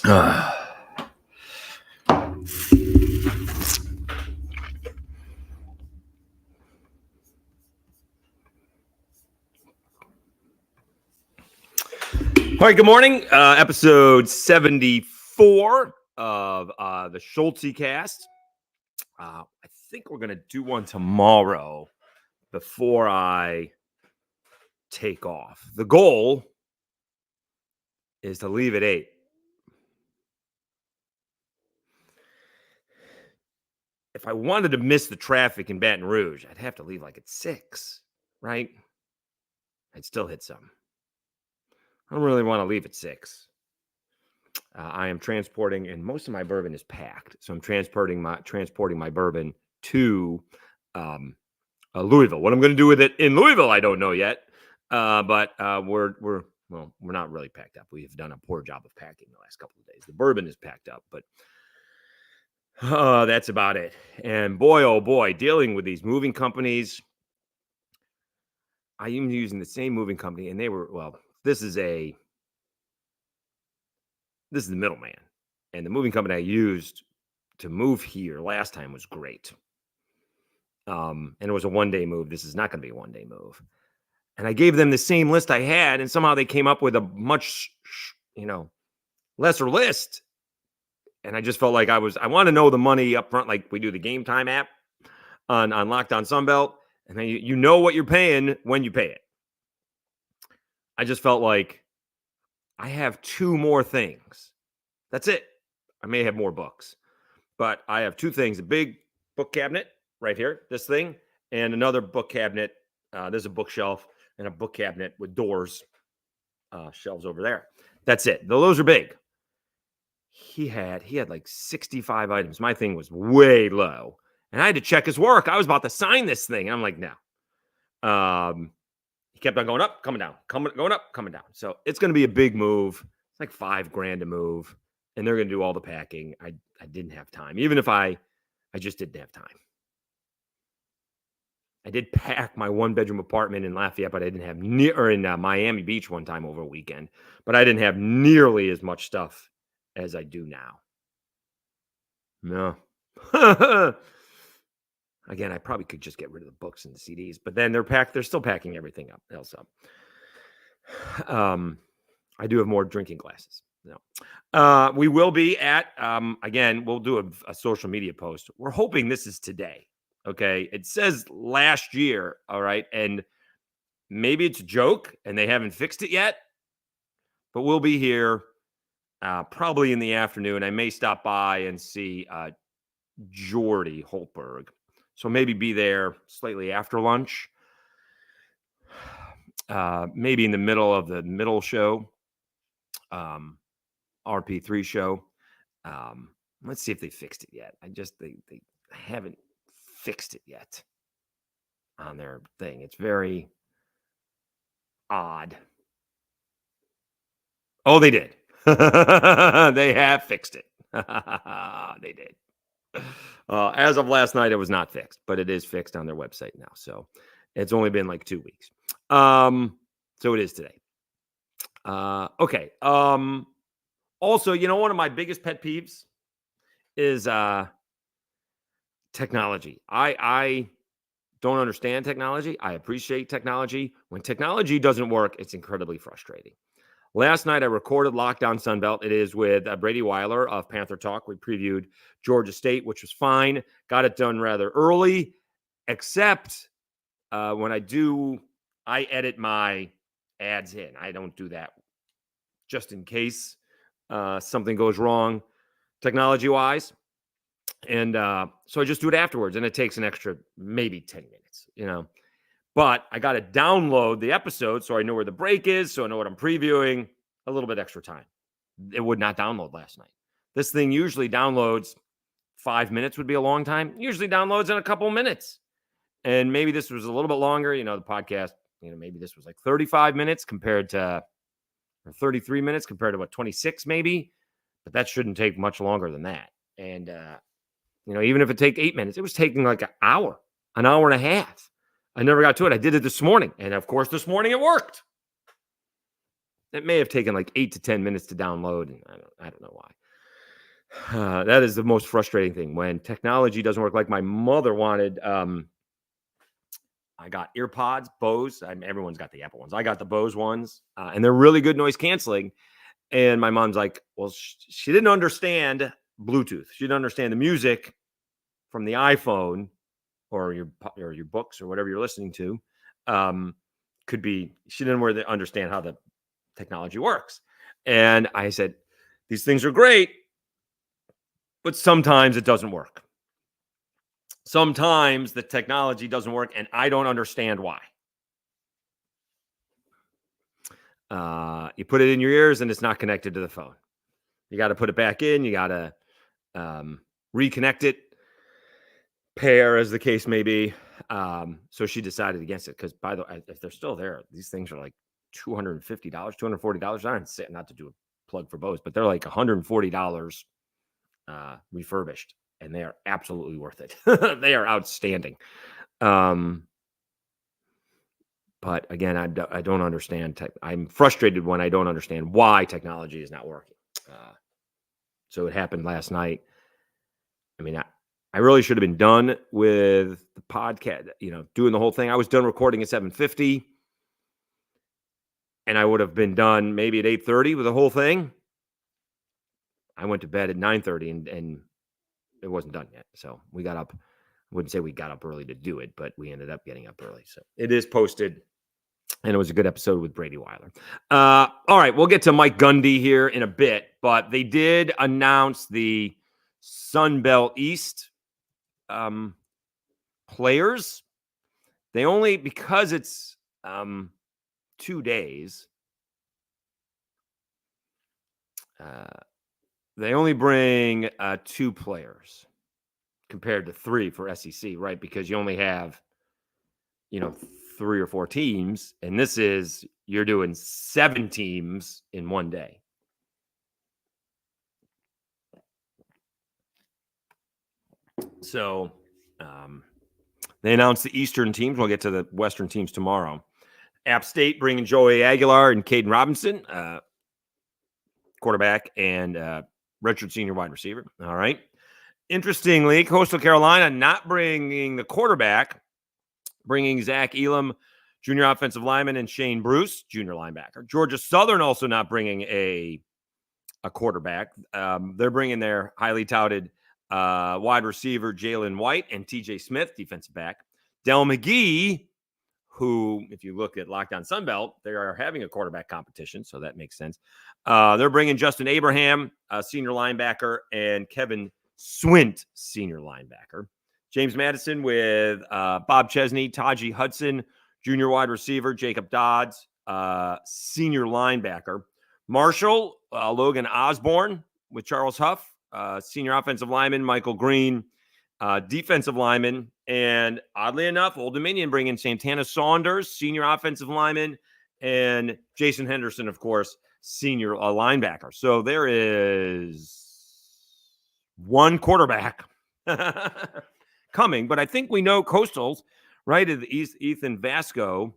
All right, good morning. Episode 74 of the Schulte cast. I think we're going to do one tomorrow before I take off. The goal is to leave at 8. If I wanted to miss the traffic in Baton Rouge, I'd have to leave like at 6, right? I'd still hit some. I don't really want to leave at 6. I am transporting, and most of my bourbon is packed, so I'm transporting my bourbon to Louisville. What I'm going to do with it in Louisville, I don't know yet. But we're not really packed up. We've done a poor job of packing the last couple of days. The bourbon is packed up, but that's about it. And boy, oh boy, dealing with these moving companies. I am using the same moving company, and they were This is the middleman, and the moving company I used to move here last time was great. And it was a one-day move. This is not going to be a one-day move. And I gave them the same list I had, and somehow they came up with a much, lesser list. And I just felt like I want to know the money up front, like we do the Game Time app on Locked On Sunbelt. And then you know what you're paying when you pay it. I just felt like I have 2 more things. That's it. I may have more books, but I have 2 things: a big book cabinet right here, this thing, and another book cabinet. There's a bookshelf and a book cabinet with doors, shelves over there. That's it. Those are big. He had like 65 items. My thing was way low, and I had to check his work. I was about to sign this thing. I'm like, no. He kept on going up, coming down, going up, coming down. So it's going to be a big move. It's like $5,000 to move, and they're going to do all the packing. I didn't have time. Even if I just didn't have time. I did pack my 1-bedroom apartment in Lafayette, but I didn't have in Miami Beach one time over a weekend, but I didn't have nearly as much stuff as I do now. No. Again, I probably could just get rid of the books and the CDs, but then they're still packing everything else up. I do have more drinking glasses. No. We will be at, again, we'll do a social media post. We're hoping this is today. Okay. It says last year. All right. And maybe it's a joke and they haven't fixed it yet, but we'll be here probably in the afternoon. I may stop by and see Jordy Holtberg. So maybe be there slightly after lunch. Maybe in the middle of the middle show. RP3 show. Let's see if they fixed it yet. They haven't fixed it yet on their thing. It's very odd. Oh, they did. They have fixed it. They did. As of last night, it was not fixed, but it is fixed on their website now. So it's only been like 2 weeks. So it is today. Okay. Also, one of my biggest pet peeves is technology. I don't understand technology. I appreciate technology. When technology doesn't work, it's incredibly frustrating. Last night, I recorded Lockdown Sunbelt. It is with Brady Weiler of Panther Talk. We previewed Georgia State, which was fine. Got it done rather early, except when I edit my ads in. I don't do that just in case something goes wrong technology-wise. And so I just do it afterwards, and it takes an extra maybe 10 minutes, But I got to download the episode so I know where the break is, so I know what I'm previewing, a little bit extra time. It would not download last night. This thing usually downloads 5 minutes would be a long time. Usually downloads in a couple minutes. And maybe this was a little bit longer. The podcast, maybe this was like 35 minutes or 33 minutes compared to 26 maybe. But that shouldn't take much longer than that. And, even if it take 8 minutes, it was taking like an hour and a half. I never got to it. I did it this morning. And of course, this morning it worked. It may have taken like 8 to 10 minutes to download, and I don't know why. That is the most frustrating thing when technology doesn't work. Like my mother wanted. I got earpods, Bose. Everyone's got the Apple ones. I got the Bose ones, and they're really good noise canceling. And my mom's like, well, she didn't understand Bluetooth. She didn't understand the music from the iPhone or your books or whatever you're listening to. Could be she didn't really understand how the technology works. And I said, these things are great, but sometimes it doesn't work. Sometimes the technology doesn't work, and I don't understand why. You put it in your ears, and it's not connected to the phone. You got to put it back in. You got to reconnect it, pair as the case may be. So she decided against it because, by the way, if they're still there, these things are like $250, $240. Not to do a plug for Bose, but they're like $140 refurbished, and they are absolutely worth it. They are outstanding. But again, I don't understand. I'm frustrated when I don't understand why technology is not working. So it happened last night. I mean, I really should have been done with the podcast, doing the whole thing. I was done recording at 7:50, and I would have been done maybe at 8:30 with the whole thing. I went to bed at 9:30, and it wasn't done yet. So we got up. I wouldn't say we got up early to do it, but we ended up getting up early. So it is posted, and it was a good episode with Brady Weiler. All right, we'll get to Mike Gundy here in a bit, but they did announce the Sun Belt East players. They only, because it's 2 days, they only bring 2 players compared to 3 for SEC, right? Because you only have, 3 or 4 teams, and this is, you're doing 7 teams in 1 day. So they announced the Eastern teams. We'll get to the Western teams tomorrow. App State bringing Joey Aguilar and Caden Robinson, quarterback and redshirt senior wide receiver. All right. Interestingly, Coastal Carolina not bringing the quarterback, bringing Zach Elam, junior offensive lineman, and Shane Bruce, junior linebacker. Georgia Southern also not bringing a quarterback. They're bringing their highly touted wide receiver Jalen White and TJ Smith, defensive back. Del McGee, who, if you look at Locked On Sunbelt, they are having a quarterback competition, so that makes sense. They're bringing Justin Abraham, senior linebacker, and Kevin Swint, senior linebacker. James Madison with Bob Chesney, Taji Hudson, junior wide receiver, Jacob Dodds, senior linebacker. Marshall, Logan Osborne with Charles Huff, senior offensive lineman, Michael Green, defensive lineman, and oddly enough, Old Dominion bringing Santana Saunders, senior offensive lineman, and Jason Henderson, of course, senior linebacker. So there is 1 quarterback coming, but I think we know Coastals, right? Ethan Vasco.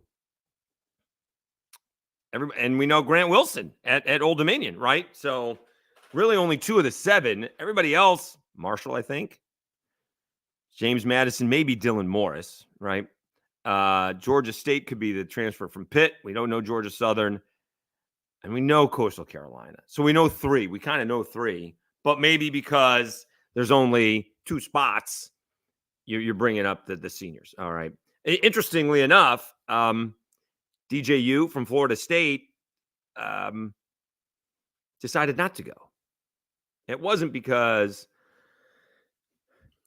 And we know Grant Wilson at Old Dominion, right? So really only 2 of the 7. Everybody else, Marshall, I think. James Madison, maybe Dylan Morris, right? Georgia State could be the transfer from Pitt. We don't know Georgia Southern. And we know Coastal Carolina. So we know 3. We kind of know 3. But maybe because there's only 2 spots, you're bringing up the seniors. All right. Interestingly enough, DJU from Florida State decided not to go. It wasn't because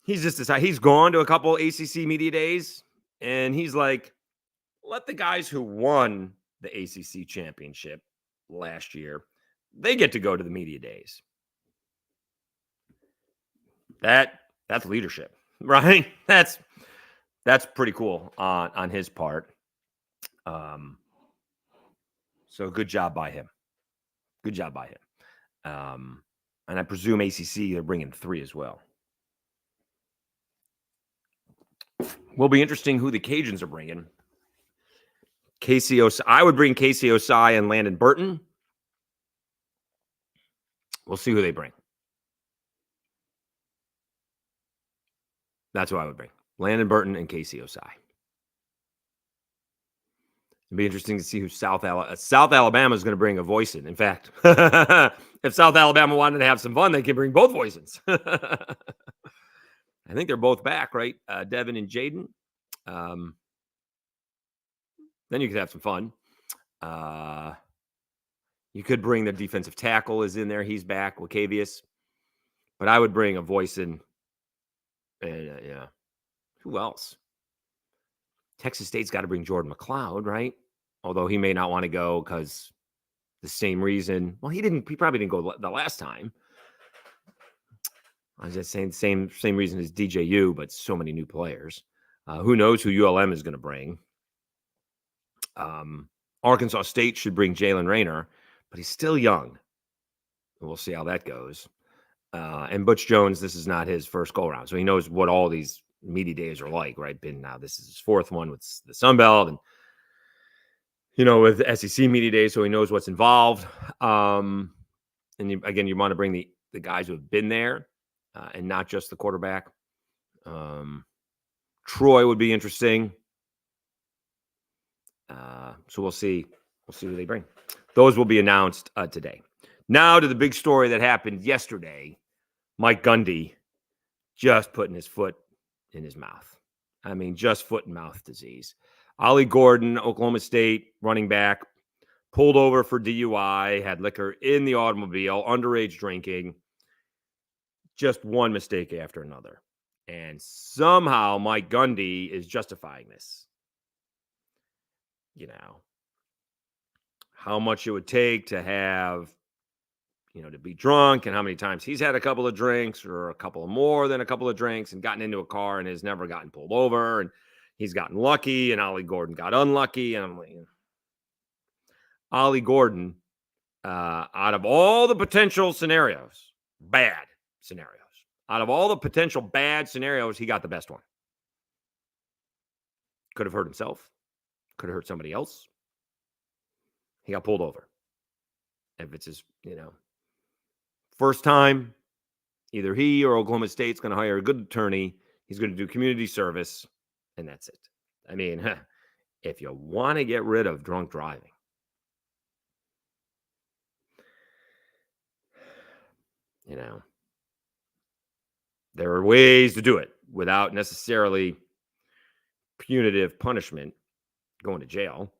he's just decided. He's gone to a couple ACC media days, and he's like, let the guys who won the ACC championship last year, they get to go to the media days. That's leadership, right? That's pretty cool on his part. So good job by him. Good job by him. And I presume ACC, they're bringing 3 as well. Will be interesting who the Cajuns are bringing. I would bring Casey Osai and Landon Burton. We'll see who they bring. That's who I would bring. Landon Burton and Casey Osai. It'd be interesting to see who South Alabama is going to bring a voice in. In fact, if South Alabama wanted to have some fun, they could bring both voices. I think they're both back, right? Devin and Jaden. Then you could have some fun. You could bring the defensive tackle is in there. He's back, Wacavius. But I would bring a voice in. And yeah, who else? Texas State's got to bring Jordan McLeod, right? Although he may not want to go because the same reason. Well, he probably didn't go the last time. I was just saying same reason as DJU, but so many new players. Who knows who ULM is going to bring? Arkansas State should bring Jalen Rayner, but he's still young. We'll see how that goes. And Butch Jones, this is not his first go around, so he knows what all these media days are like, right? Now this is his fourth one with the Sun Belt, and with SEC media days, so he knows what's involved. And you want to bring the guys who have been there, and not just the quarterback. Troy would be interesting. So we'll see. We'll see who they bring. Those will be announced today. Now to the big story that happened yesterday. Mike Gundy just putting his foot in his mouth. I mean, just foot and mouth disease. Ollie Gordon, Oklahoma State running back, pulled over for DUI, had liquor in the automobile, underage drinking. Just one mistake after another. And somehow Mike Gundy is justifying this. How much it would take to have, to be drunk, and how many times he's had a couple of drinks or a couple of more than a couple of drinks and gotten into a car and has never gotten pulled over, and he's gotten lucky, and Ollie Gordon got unlucky. And I'm like, Ollie Gordon, out of all the potential scenarios, bad scenarios, out of all the potential bad scenarios, he got the best one. Could have hurt himself. Could have hurt somebody else. He got pulled over. If it's his, first time, either he or Oklahoma State's going to hire a good attorney. He's going to do community service, and that's it. I mean, if you want to get rid of drunk driving, there are ways to do it without necessarily punitive punishment, going to jail.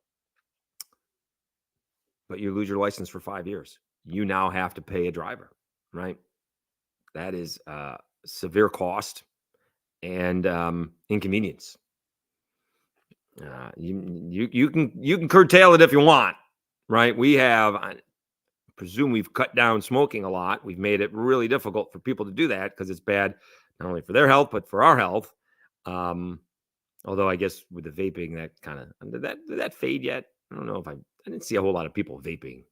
But you lose your license for 5 years. You now have to pay a driver, right? That is severe cost and inconvenience. You can curtail it if you want, right? I presume we've cut down smoking a lot. We've made it really difficult for people to do that because it's bad not only for their health but for our health. Although I guess with the vaping, that kind of did that fade yet? I don't know if I didn't see a whole lot of people vaping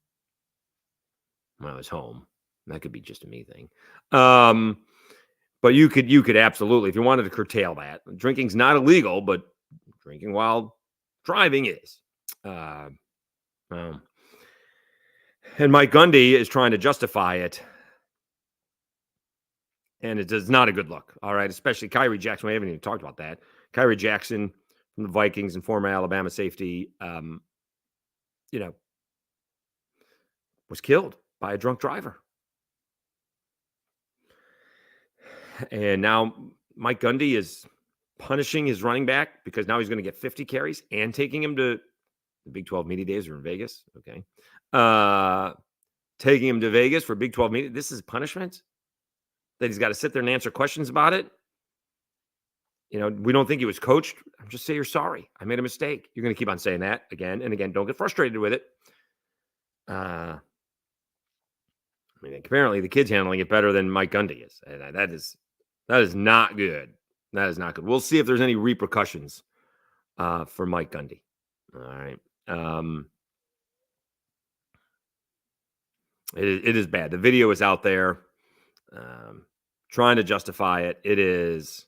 when I was home. That could be just a me thing. But you could absolutely, if you wanted to curtail that. Drinking's not illegal, but drinking while driving is. And Mike Gundy is trying to justify it. And it is not a good look. All right. Especially Kyrie Jackson. We haven't even talked about that. Kyrie Jackson from the Vikings and former Alabama safety, was killed by a drunk driver. And now Mike Gundy is punishing his running back because now he's going to get 50 carries and taking him to the Big 12 media days are in Vegas. Okay. Taking him to Vegas for Big 12 media. This is punishment that he's got to sit there and answer questions about it. We don't think he was coached. Just say you're sorry. I made a mistake. You're going to keep on saying that again and again. Don't get frustrated with it. Apparently the kid's handling it better than Mike Gundy is. And that is not good. That is not good. We'll see if there's any repercussions for Mike Gundy. All right. It is bad. The video is out there. Trying to justify it. It is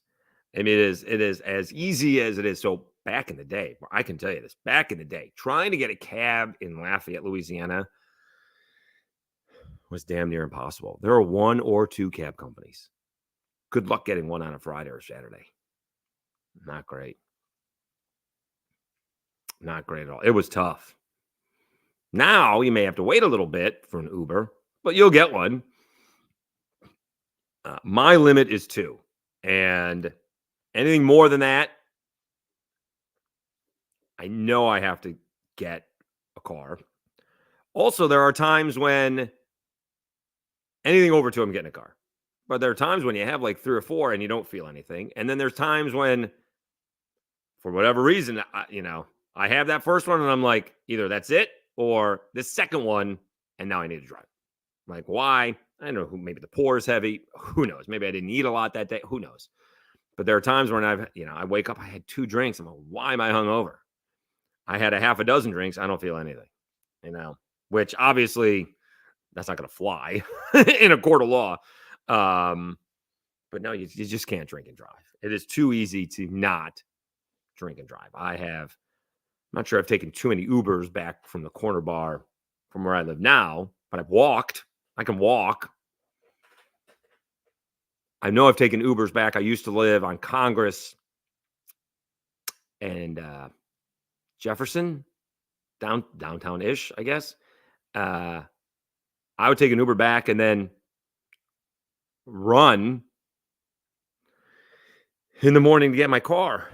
as easy as it is. So back in the day, I can tell you this, back in the day, trying to get a cab in Lafayette, Louisiana, was damn near impossible. There are 1 or 2 cab companies. Good luck getting one on a Friday or Saturday. Not great. Not great at all. It was tough. Now you may have to wait a little bit for an Uber, but you'll get one. My limit is 2. And anything more than that, I know I have to get a car. Also, there are times when anything over 2, I'm getting a car. But there are times when you have like 3 or 4 and you don't feel anything. And then there's times when, for whatever reason, I have that first one and I'm like, either that's it or the second one, and now I need to drive. Like, why? I don't know. Maybe the pour is heavy. Who knows? Maybe I didn't eat a lot that day. Who knows? But there are times when I wake up, I had 2 drinks. I'm like, why am I hungover? I had a half a dozen drinks. I don't feel anything, which obviously that's not going to fly in a court of law. But no, you just can't drink and drive. It is too easy to not drink and drive. I'm not sure I've taken too many Ubers back from the corner bar from where I live now, but I've walked. I can walk. I know I've taken Ubers back. I used to live on Congress and Jefferson, downtown-ish, I guess. I would take an Uber back and then run in the morning to get my car.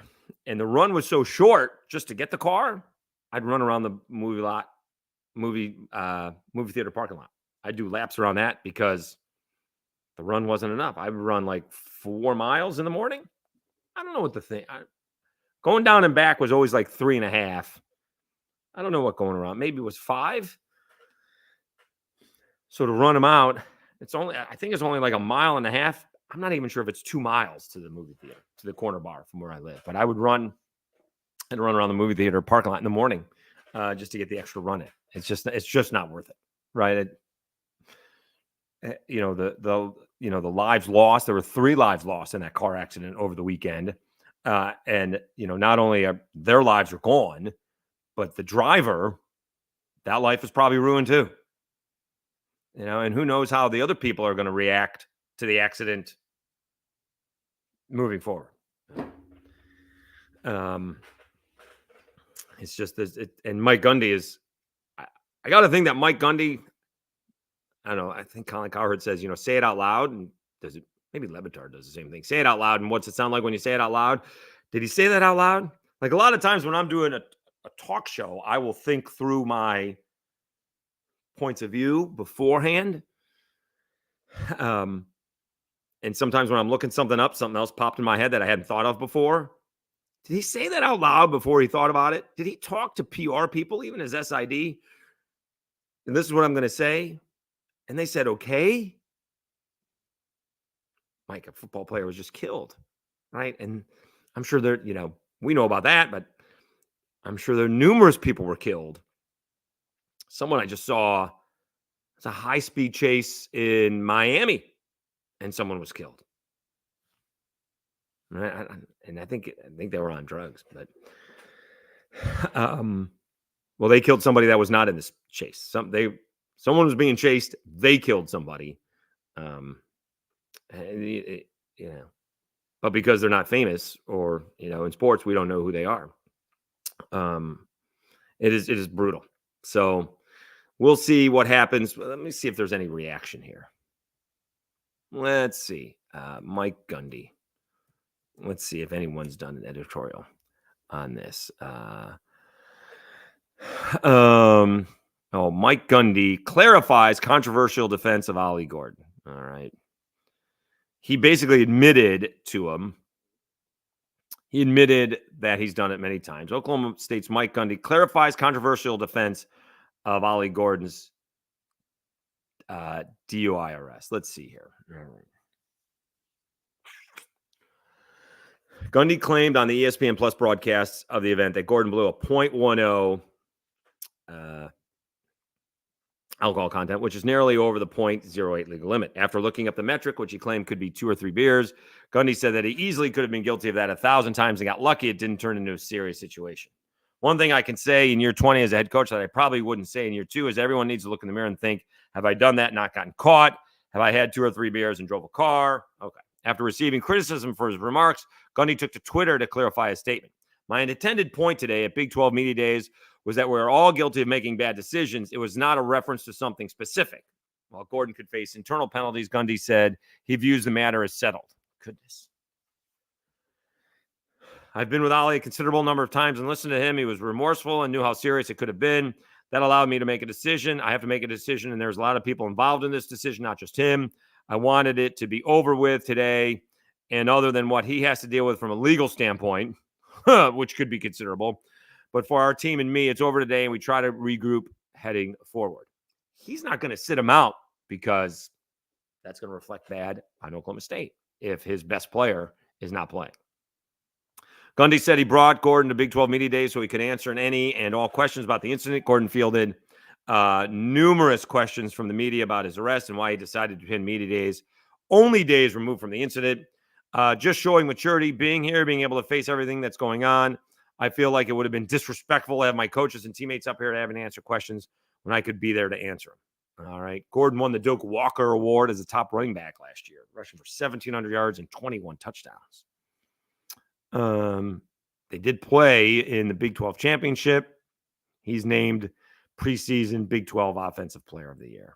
And the run was so short just to get the car, I'd run around the movie theater parking lot. I'd do laps around that because the run wasn't enough. I would run like 4 miles in the morning. I don't know what the thing. Going down and back was always like 3.5. I don't know what going around. Maybe it was 5. So to run them out, I think it's only like 1.5 miles. I'm not even sure if it's 2 miles to the movie theater, to the corner bar from where I live. But I would run around the movie theater parking lot in the morning just to get the extra run in. It's just not worth it, right? The lives lost. There were 3 lives lost in that car accident over the weekend. And not only are their lives are gone, but the driver, that life is probably ruined too. And who knows how the other people are going to react to the accident moving forward. It's just this, and Mike Gundy is. I got to think that Mike Gundy. I don't know. I think Colin Cowherd says, say it out loud, and does it? Maybe Lebatard does the same thing. Say it out loud, and what's it sound like when you say it out loud? Did he say that out loud? Like a lot of times when I'm doing a talk show, I will think through my points of view beforehand. And sometimes when I'm looking something up, something else popped in my head that I hadn't thought of before. Did he say that out loud before he thought about it? Did he talk to PR people, even his SID? And this is what I'm going to say. And they said, okay. Mike, a football player, was just killed, right? And I'm sure we know about that, but I'm sure there are numerous people were killed. Someone I just saw, it's a high-speed chase in Miami, and someone was killed. Right? And I think they were on drugs, but well, they killed somebody that was not in this chase. Someone was being chased. They killed somebody. But because they're not famous, or in sports, we don't know who they are. It is brutal. So we'll see what happens. Let me see if there's any reaction here. Let's see. Mike Gundy. Let's see if anyone's done an editorial on this. Mike Gundy clarifies controversial defense of Ollie Gordon. All right. He basically admitted to him. He admitted that he's done it many times. Oklahoma State's Mike Gundy clarifies controversial defense of Ollie Gordon's DUI arrest. Let's see here. All right. Gundy claimed on the ESPN Plus broadcasts of the event that Gordon blew a .10 alcohol content, which is narrowly over the .08 legal limit. After looking up the metric, which he claimed could be 2 or 3 beers, Gundy said that he easily could have been guilty of that 1,000 times and got lucky it didn't turn into a serious situation. One thing I can say in year 20 as a head coach that I probably wouldn't say in year 2 is everyone needs to look in the mirror and think, have I done that, not gotten caught? Have I had 2 or 3 beers and drove a car? Okay. After receiving criticism for his remarks, Gundy took to Twitter to clarify his statement. My intended point today at Big 12 Media Days was that we're all guilty of making bad decisions. It was not a reference to something specific. While Gordon could face internal penalties, Gundy said he views the matter as settled. Goodness. I've been with Ollie a considerable number of times and listened to him. He was remorseful and knew how serious it could have been. That allowed me to make a decision. I have to make a decision, and there's a lot of people involved in this decision, not just him. I wanted it to be over with today. And other than what he has to deal with from a legal standpoint, which could be considerable, but for our team and me, it's over today, and we try to regroup heading forward. He's not going to sit him out because that's going to reflect bad on Oklahoma State if his best player is not playing. Gundy said he brought Gordon to Big 12 Media Days so he could answer any and all questions about the incident. Gordon fielded numerous questions from the media about his arrest and why he decided to attend Media Days only days removed from the incident. Just showing maturity, being here, being able to face everything that's going on. I feel like it would have been disrespectful to have my coaches and teammates up here to have and answer questions when I could be there to answer them. All right. Gordon won the Doak Walker Award as a top running back last year, rushing for 1,700 yards and 21 touchdowns. They did play in the Big 12 championship. He's named preseason Big 12 Offensive Player of the Year.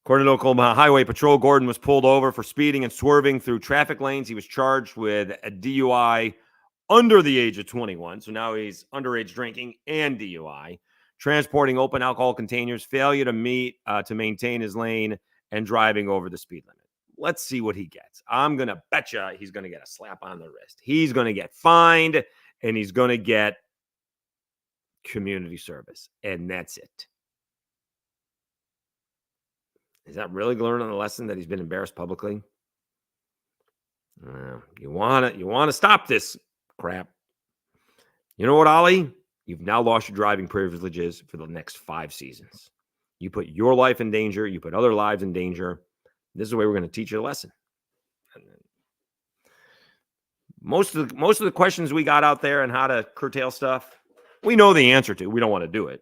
According to Oklahoma Highway Patrol, Gordon was pulled over for speeding and swerving through traffic lanes. He was charged with a DUI under the age of 21. So now he's underage drinking and DUI, transporting open alcohol containers, failure to maintain his lane, and driving over the speed limit. Let's see what he gets. I'm going to bet you he's going to get a slap on the wrist. He's going to get fined, and he's going to get community service, and that's it. Is that really learning a lesson that he's been embarrassed publicly? You want to stop this crap. You know what, Ollie? You've now lost your driving privileges for the next 5 seasons. You put your life in danger. You put other lives in danger. This is the way we're going to teach you a lesson. Most of the questions we got out there and how to curtail stuff, we know the answer to. We don't want to do it,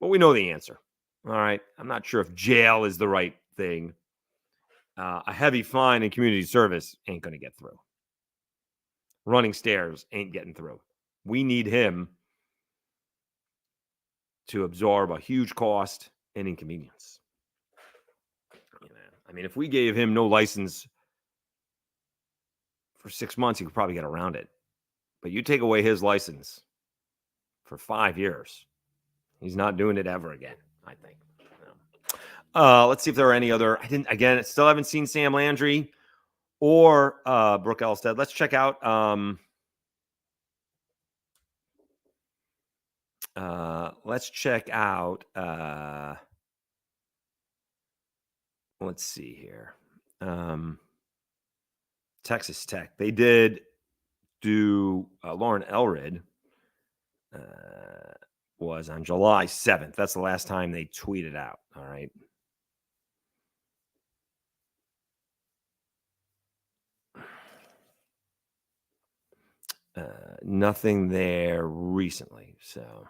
but we know the answer. All right. I'm not sure if jail is the right thing. A heavy fine and community service ain't going to get through. Running stairs ain't getting through. We need him to absorb a huge cost and inconvenience. I mean, if we gave him no license for 6 months, he could probably get around it. But you take away his license for 5 years, he's not doing it ever again, I think. Let's see if there are any other. Still haven't seen Sam Landry or Brooke Elstead. Let's check out. Let's see here. Texas Tech. They did do Lauren Elred was on July 7th. That's the last time they tweeted out. All right. Nothing there recently. So.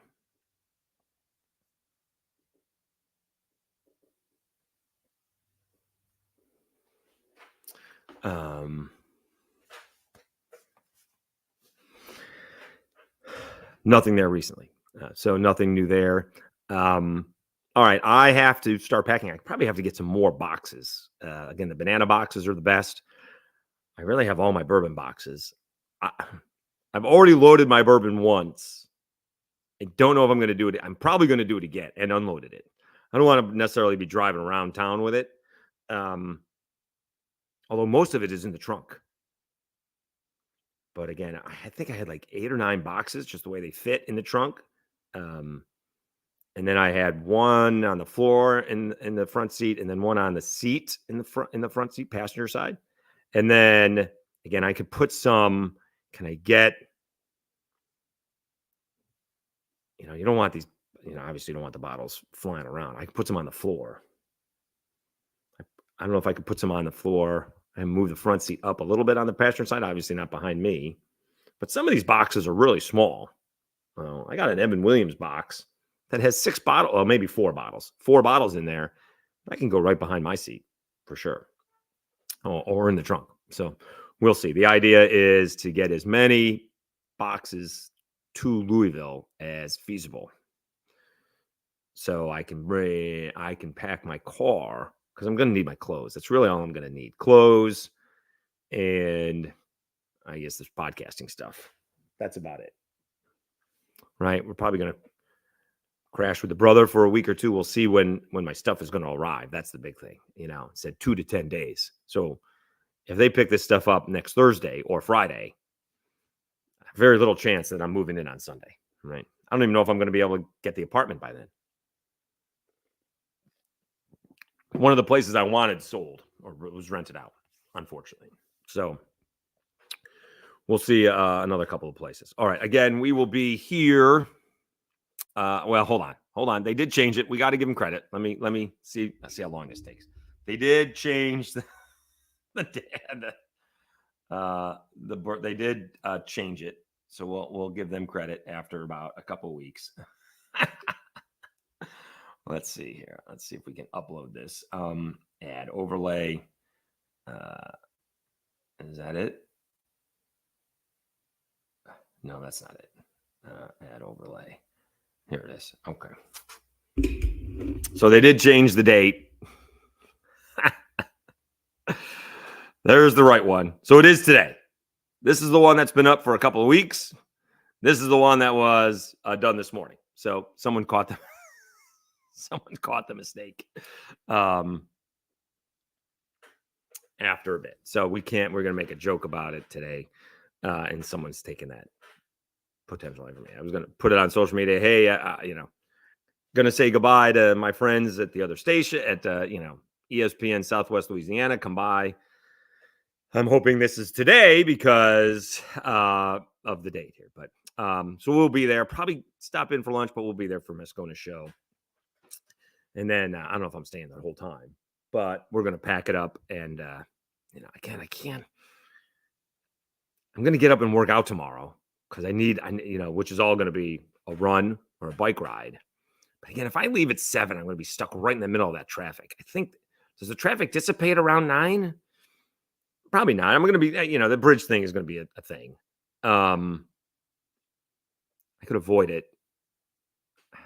Nothing there recently. So nothing new there. All right. I have to start packing. I probably have to get some more boxes. Again, the banana boxes are the best. I really have all my bourbon boxes. I've already loaded my bourbon once. I don't know if I'm going to do it. I'm probably going to do it again and unloaded it. I don't want to necessarily be driving around town with it. Although most of it is in the trunk. But again, I think I had like 8 or 9 boxes, just the way they fit in the trunk. And then I had one on the floor in the front seat, and then one on the seat in the front seat, passenger side. And then again, I could put some. Can I get? You don't want these. Obviously, you don't want the bottles flying around. I could put some on the floor. I don't know if I could put some on the floor and move the front seat up a little bit on the passenger side. Obviously, not behind me, But some of these boxes are really small. I got an Evan Williams box that has 6 bottles, or maybe 4 bottles, 4 bottles in there. I can go right behind my seat for sure, or in the trunk. So we'll see. The idea is to get as many boxes to Louisville as feasible, so I can pack my car, because I'm going to need my clothes. That's really all I'm going to need: clothes, and I guess this podcasting stuff. That's about it. Right? We're probably going to crash with the brother for a week or two. We'll see when my stuff is going to arrive. That's the big thing. It said 2 to 10 days. So if they pick this stuff up next Thursday or Friday, very little chance that I'm moving in on Sunday. Right? I don't even know if I'm going to be able to get the apartment by then. One of the places I wanted sold, or was rented out, unfortunately. So we'll see another couple of places. All right. Again, we will be here. Well, hold on. They did change it. We got to give them credit. Let me see. Let's see how long this takes. They did change the they did change it. So we'll give them credit after about a couple of weeks. Let's see here. Let's see if we can upload this. Add overlay. Is that it? No, that's not it. Add overlay. Here it is. Okay. So they did change the date. There's the right one. So it is today. This is the one that's been up for a couple of weeks. This is the one that was done this morning. So someone caught them. Someone caught the mistake after a bit. So we're going to make a joke about it today. And someone's taken that potential from me. I was going to put it on social media. Hey, going to say goodbye to my friends at the other station at, ESPN Southwest Louisiana. Come by. I'm hoping this is today because of the date here. But so we'll be there. Probably stop in for lunch, but we'll be there for Moscona's show. And then I don't know if I'm staying that whole time, but we're going to pack it up. And, I can't. I'm going to get up and work out tomorrow because I need, which is all going to be a run or a bike ride. But again, if I leave at 7, I'm going to be stuck right in the middle of that traffic. I think, does the traffic dissipate around 9? Probably not. I'm going to be, the bridge thing is going to be a thing. I could avoid it.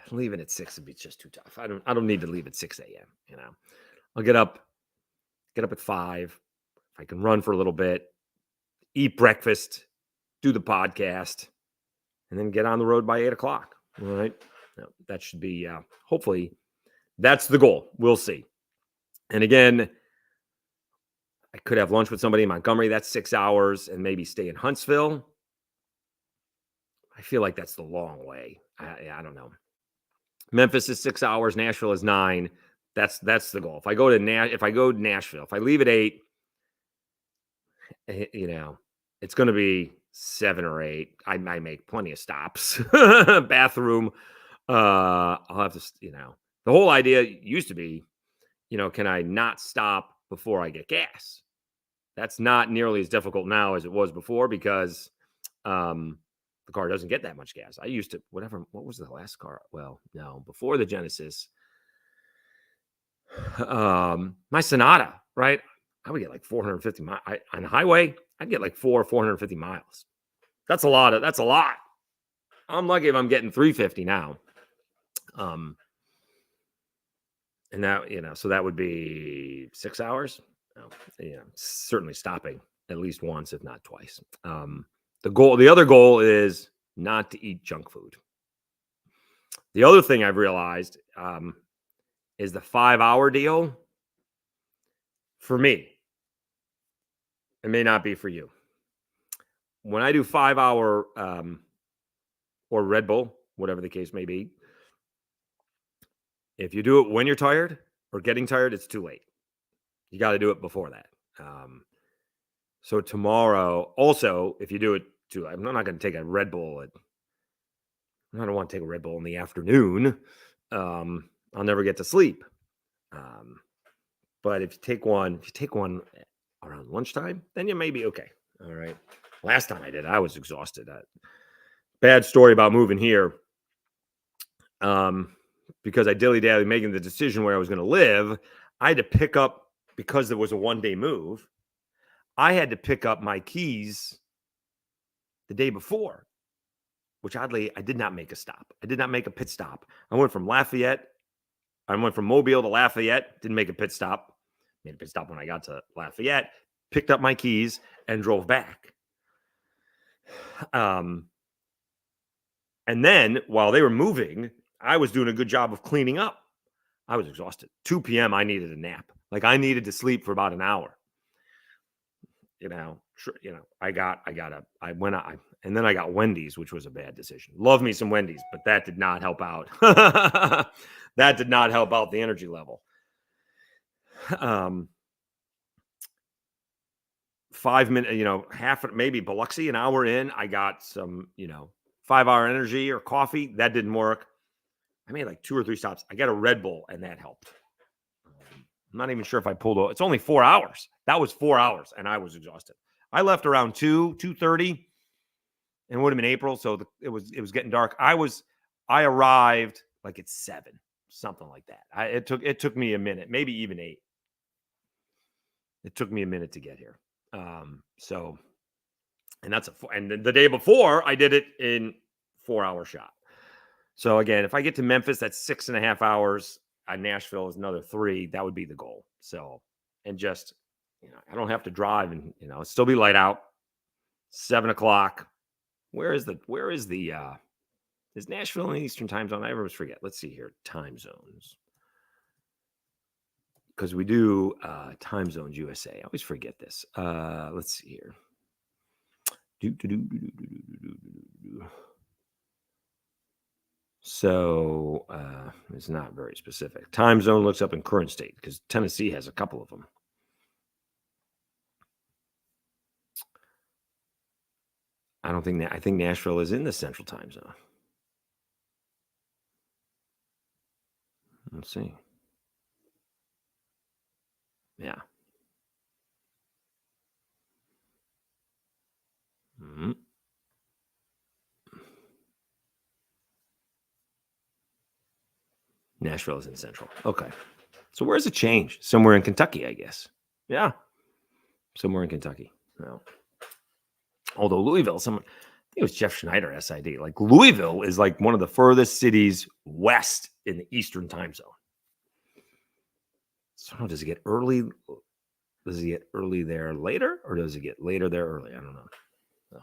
Leaving at 6 would be just too tough. I don't need to leave at 6 a.m. I'll get up at 5. If I can run for a little bit, eat breakfast, do the podcast, and then get on the road by 8 o'clock. All right. That should be, hopefully that's the goal. We'll see. And again, I could have lunch with somebody in Montgomery. That's 6 hours, and maybe stay in Huntsville. I feel like that's the long way. I don't know. Memphis is 6 hours. Nashville is 9. That's the goal. If I go to Nashville, if I leave at 8, it's going to be 7 or 8. I make plenty of stops. Bathroom. I'll have to, the whole idea used to be, can I not stop before I get gas? That's not nearly as difficult now as it was before because the car doesn't get that much gas. I used to, what was the last car? Well, no, before the Genesis, my Sonata, right? I would get like 450 miles on the highway. I'd get like 450 miles. That's a lot. I'm lucky if I'm getting 350 now. And that, so that would be 6 hours. Certainly stopping at least once, if not twice. The other goal is not to eat junk food. The other thing I've realized is the 5-hour deal. For me, it may not be for you. When I do 5-hour or Red Bull, whatever the case may be, if you do it when you're tired or getting tired, it's too late. You got to do it before that. So tomorrow, also, if you do it too, I'm not going to take a Red Bull. I don't want to take a Red Bull in the afternoon. I'll never get to sleep. But if you take one around lunchtime, then you may be okay. All right. Last time I did, I was exhausted. Bad story about moving here. Because I dilly-dally making the decision where I was going to live, I had to pick up, because there was a one-day move, I had to pick up my keys the day before, which oddly, I did not make a stop. I did not make a pit stop. I went from Mobile to Lafayette, didn't make a pit stop. Made a pit stop when I got to Lafayette, picked up my keys, and drove back. And then while they were moving, I was doing a good job of cleaning up. I was exhausted. 2 p.m. I needed a nap. Like, I needed to sleep for about an hour. I went out, and then I got Wendy's, which was a bad decision. Love me some Wendy's, but that did not help out. That did not help out the energy level. 5 minutes, maybe Biloxi, an hour in, I got some, 5-hour energy or coffee. That didn't work. I made like 2 or 3 stops. I got a Red Bull, and that helped. I'm not even sure if I pulled over. It's only 4 hours. That was 4 hours, and I was exhausted. I left around 2:30, and it would have been April, so it was getting dark. I arrived like at 7, something like that. It took me a minute, maybe even 8. It took me a minute to get here. And the day before I did it in 4-hour shot. So again, if I get to Memphis, that's 6.5 hours. Nashville is another 3. That would be the goal. So, and just, I don't have to drive, and, it'll still be light out. 7:00. Is Nashville in the Eastern time zone? I always forget. Let's see here. Time zones. Because we do time zones USA. I always forget this. Let's see here. So it's not very specific. Time zone looks up in current state, because Tennessee has a couple of them. I think Nashville is in the central time zone. Let's see. Yeah. Mm-hmm. Nashville is in central. Okay. So where's it changed? Somewhere in Kentucky, I guess. Yeah. Somewhere in Kentucky. No. Although Louisville, I think it was Jeff Schneider, SID. Like, Louisville is like one of the furthest cities west in the Eastern time zone. So does it get early? Does it get early there later, or does it get later there early? I don't know. No.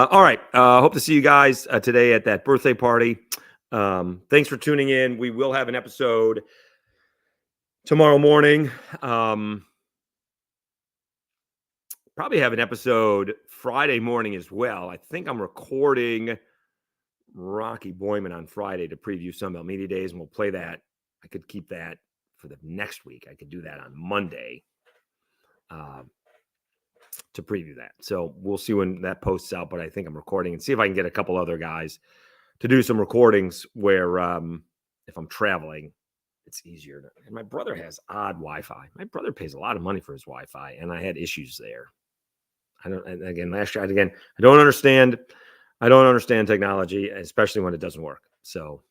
All right. Hope to see you guys today at that birthday party. Thanks for tuning in. We will have an episode tomorrow morning. Probably have an episode Friday morning as well. I think I'm recording Rocky Boyman on Friday to preview Sunbelt Media Days, and we'll play that. I could keep that for the next week. I could do that on Monday to preview that. So we'll see when that posts out, but I think I'm recording, and see if I can get a couple other guys to do some recordings where if I'm traveling, it's easier. And my brother has odd Wi-Fi. My brother pays a lot of money for his Wi-Fi, and I had issues there. I don't understand. I don't understand technology, especially when it doesn't work. So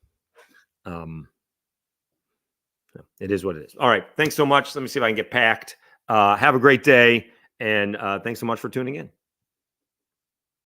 it is what it is. All right. Thanks so much. Let me see if I can get packed. Have a great day. And thanks so much for tuning in.